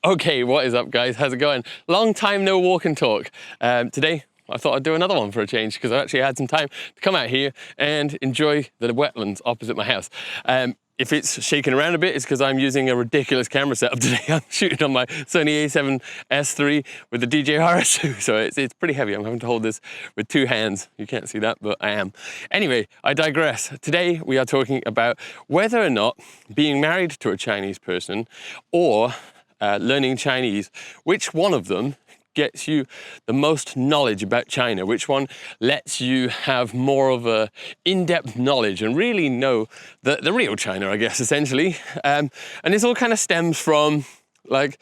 Okay, what is up guys? How's it going? Long time no walk and talk. Today I thought I'd do another one for a change because I actually had some time to come out here and enjoy the wetlands opposite my house. If it's shaking around a bit, it's because I'm using a ridiculous camera setup today. I'm shooting on my Sony a7S III with the DJI RS2, so it's pretty heavy. I'm having to hold this with two hands. You can't see that, but I am. Anyway, I digress. Today we are talking about whether or not being married to a Chinese person or learning Chinese, which one of them gets you the most knowledge about China, which one lets you have more of a in-depth knowledge and really know the real China, I guess, essentially. And this all kind of stems from, like,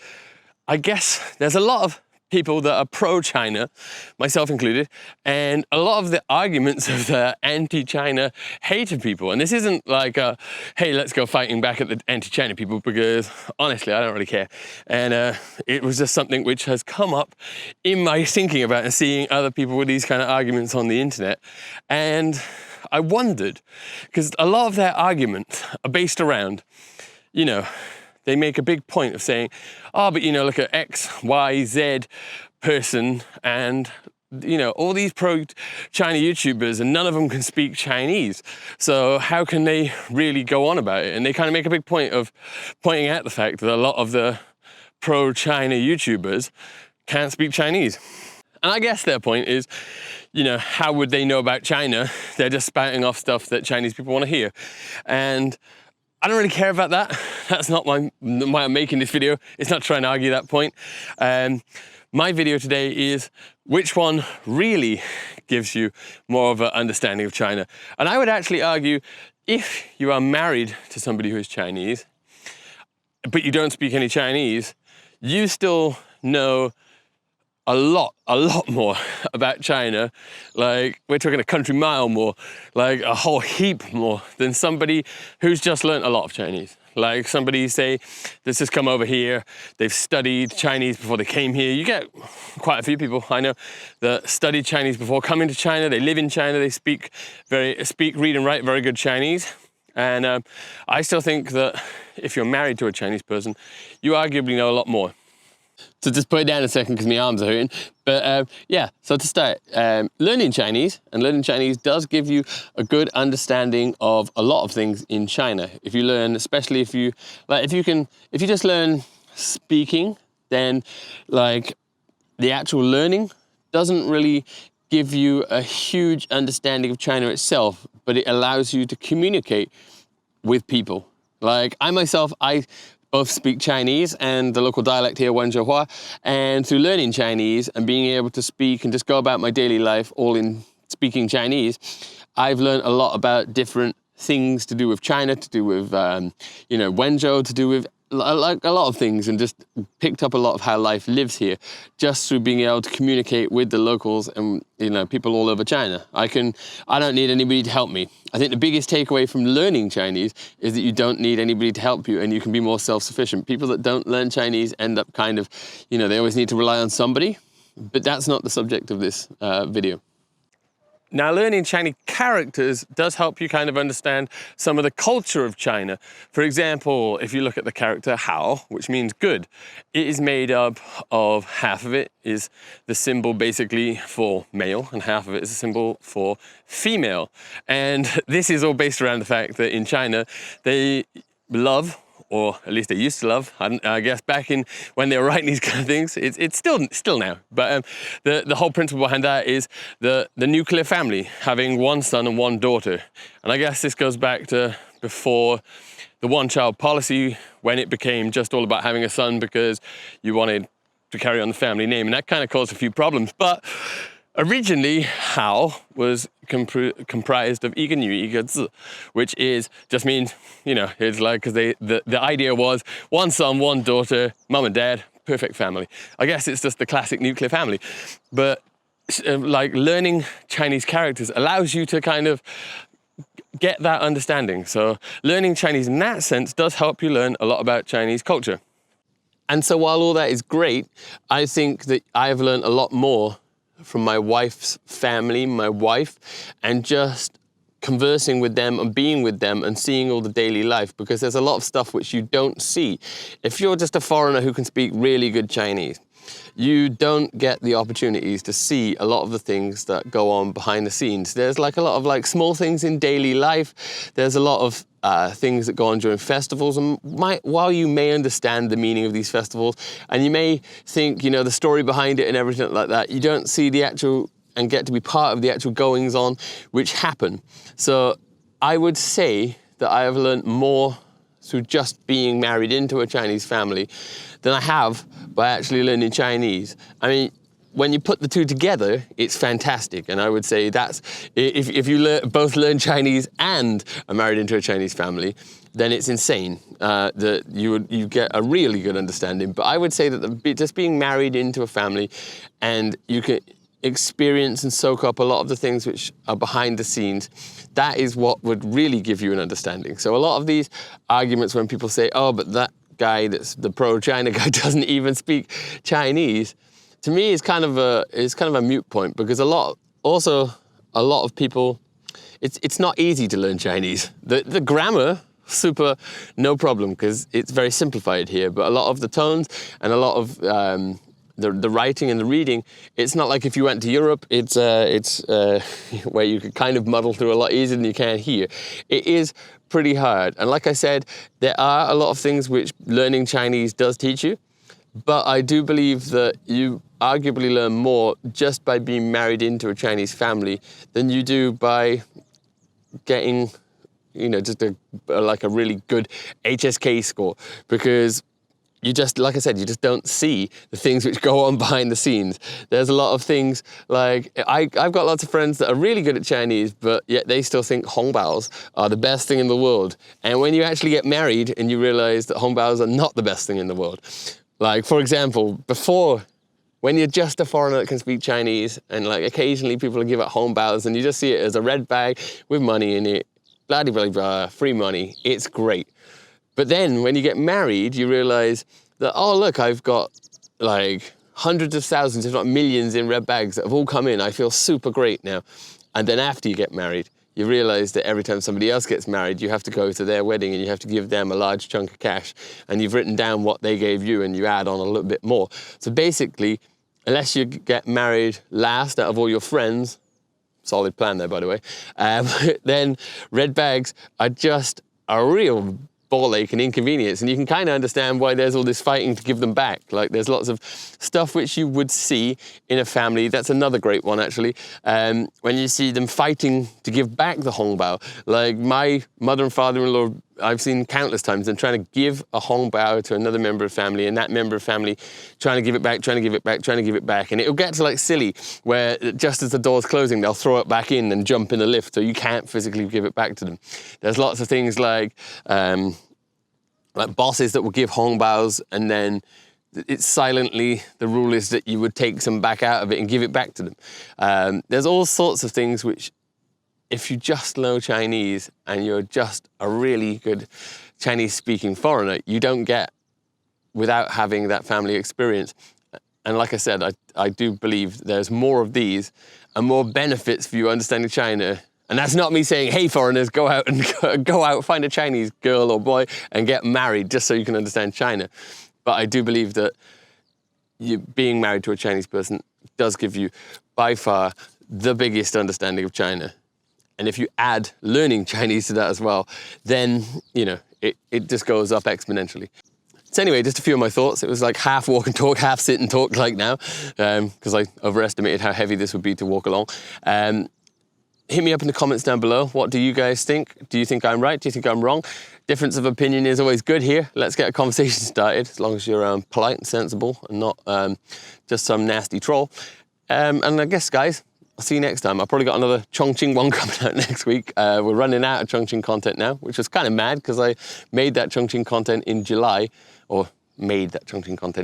I guess there's a lot of people that are pro-China, myself included, and a lot of the arguments of the anti-China hated people. And this isn't like a, hey, let's go fighting back at the anti-China people, because honestly, I don't really care. And it was just something which has come up in my thinking about and seeing other people with these kind of arguments on the internet. And I wondered, because a lot of their arguments are based around, you know, they make a big point of saying, oh, but you know, look at X, Y, Z person and, you know, all these pro-China YouTubers and none of them can speak Chinese. So how can they really go on about it? And they kind of make a big point of pointing out the fact that a lot of the pro-China YouTubers can't speak Chinese. And I guess their point is, you know, how would they know about China? They're just spouting off stuff that Chinese people want to hear. And I don't really care about that. That's not why I'm making this video. It's not trying to argue that point. My video today is which one really gives you more of an understanding of China. And I would actually argue if you are married to somebody who is Chinese, but you don't speak any Chinese, you still know a lot more about China. Like, we're talking a country mile more, like a whole heap more than somebody who's just learned a lot of Chinese. Like somebody, say, that's just come over here, they've studied Chinese before they came here. You get quite a few people I know that studied Chinese before coming to China, they live in China, they speak, read and write very good Chinese. And I still think that if you're married to a Chinese person, you arguably know a lot more. So just put it down a second because my arms are hurting. But yeah, so to start, learning Chinese does give you a good understanding of a lot of things in China. If you learn, especially if you just learn speaking, then like the actual learning doesn't really give you a huge understanding of China itself, but it allows you to communicate with people. Like I myself, I both speak Chinese and the local dialect here, Wenzhouhua, and through learning Chinese and being able to speak and just go about my daily life all in speaking Chinese, I've learned a lot about different things to do with China, to do with, you know, Wenzhou, to do with like a lot of things, and just picked up a lot of how life lives here just through being able to communicate with the locals and, you know, people all over China. I don't need anybody to help me. I think the biggest takeaway from learning Chinese is that you don't need anybody to help you and you can be more self-sufficient. People that don't learn Chinese end up kind of, you know, they always need to rely on somebody, but that's not the subject of this video. Now, learning Chinese characters does help you kind of understand some of the culture of China. For example, if you look at the character Hao, which means good, it is made up of half of it is the symbol basically for male and half of it is a symbol for female. And this is all based around the fact that in China, they love, or at least they used to love, I guess back in when they were writing these kind of things, it's still now. But the whole principle behind that is the nuclear family, having one son and one daughter. And I guess this goes back to before the one-child policy, when it became just all about having a son because you wanted to carry on the family name. And that kind of caused a few problems. But originally, Hao was comprised of 一个女一个字, which just means, you know, it's like, because the idea was one son, one daughter, mum and dad, perfect family. I guess it's just the classic nuclear family. But like learning Chinese characters allows you to kind of get that understanding. So learning Chinese in that sense does help you learn a lot about Chinese culture. And so while all that is great, I think that I've learned a lot more from my wife's family, my wife, and just conversing with them and being with them and seeing all the daily life, because there's a lot of stuff which you don't see. If you're just a foreigner who can speak really good Chinese, you don't get the opportunities to see a lot of the things that go on behind the scenes. There's like a lot of like small things in daily life. There's a lot of things that go on during festivals, and while you may understand the meaning of these festivals and you may think, you know, the story behind it and everything like that, you don't see the actual and get to be part of the actual goings on which happen. So I would say that I have learned more through just being married into a Chinese family than I have by actually learning Chinese. I mean, when you put the two together, it's fantastic. And I would say that's, if you both learn Chinese and are married into a Chinese family, then it's insane that you get a really good understanding. But I would say that just being married into a family, and you can experience and soak up a lot of the things which are behind the scenes, that is what would really give you an understanding. So a lot of these arguments when people say, oh, but that guy, that's the pro-China guy, doesn't even speak Chinese, to me is kind of a moot point, because a lot of people, it's not easy to learn Chinese. The grammar, super no problem, because it's very simplified here, but a lot of the tones and a lot of the writing and the reading, it's not like if you went to Europe, it's where you could kind of muddle through a lot easier than you can here. It is pretty hard. And like I said, there are a lot of things which learning Chinese does teach you, but I do believe that you arguably learn more just by being married into a Chinese family than you do by getting, you know, just like a really good HSK score, because you just, like I said, you just don't see the things which go on behind the scenes. There's a lot of things like, I've got lots of friends that are really good at Chinese, but yet they still think hongbaos are the best thing in the world. And when you actually get married and you realize that hongbaos are not the best thing in the world. Like, for example, when you're just a foreigner that can speak Chinese, and like occasionally people give out hongbaos and you just see it as a red bag with money in it, blah, blah, blah, free money, it's great. But then when you get married, you realize that, oh, look, I've got like hundreds of thousands, if not millions in red bags that have all come in. I feel super great now. And then after you get married, you realize that every time somebody else gets married, you have to go to their wedding and you have to give them a large chunk of cash. And you've written down what they gave you and you add on a little bit more. So basically, unless you get married last out of all your friends, solid plan there, by the way, then red bags are just a real ball ache and inconvenience, and you can kind of understand why there's all this fighting to give them back. Like, there's lots of stuff which you would see in a family. That's another great one, actually, when you see them fighting to give back the hongbao. Like, my mother and father-in-law, I've seen countless times them trying to give a hongbao to another member of family, and that member of family trying to give it back, trying to give it back, trying to give it back. And it'll get to like silly, where just as the door's closing, they'll throw it back in and jump in the lift, so you can't physically give it back to them. There's lots of things like bosses that will give hongbaos, and then it's silently, the rule is that you would take some back out of it and give it back to them. There's all sorts of things which, if you just know Chinese and you're just a really good Chinese-speaking foreigner, you don't get without having that family experience. And like I said, I do believe there's more of these and more benefits for you understanding China. And that's not me saying, hey, foreigners, go out, find a Chinese girl or boy and get married just so you can understand China. But I do believe that being married to a Chinese person does give you, by far, the biggest understanding of China. And if you add learning Chinese to that as well, then, you know, it just goes up exponentially. So anyway, just a few of my thoughts. It was like half walk and talk, half sit and talk like now, because I overestimated how heavy this would be to walk along. Hit me up in the comments down below. What do you guys think? Do you think I'm right? Do you think I'm wrong? Difference of opinion is always good here. Let's get a conversation started, as long as you're polite and sensible and not just some nasty troll. And I guess, guys, I'll see you next time. I've probably got another Chongqing one coming out next week. We're running out of Chongqing content now, which was kind of mad because I made that Chongqing content in July, or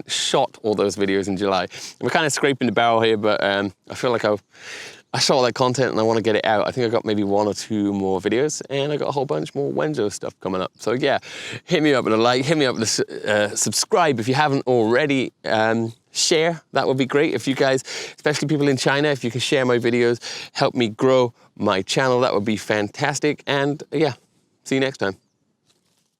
shot all those videos in July. And we're kind of scraping the barrel here, but I feel like I shot all that content and I want to get it out. I think I got maybe 1 or 2 more videos, and I got a whole bunch more Wenzhou stuff coming up. So yeah, hit me up with a like, hit me up with a subscribe if you haven't already. share, that would be great. If you guys, especially people in China, if you can share my videos, help me grow my channel, that would be fantastic. And yeah, see you next time.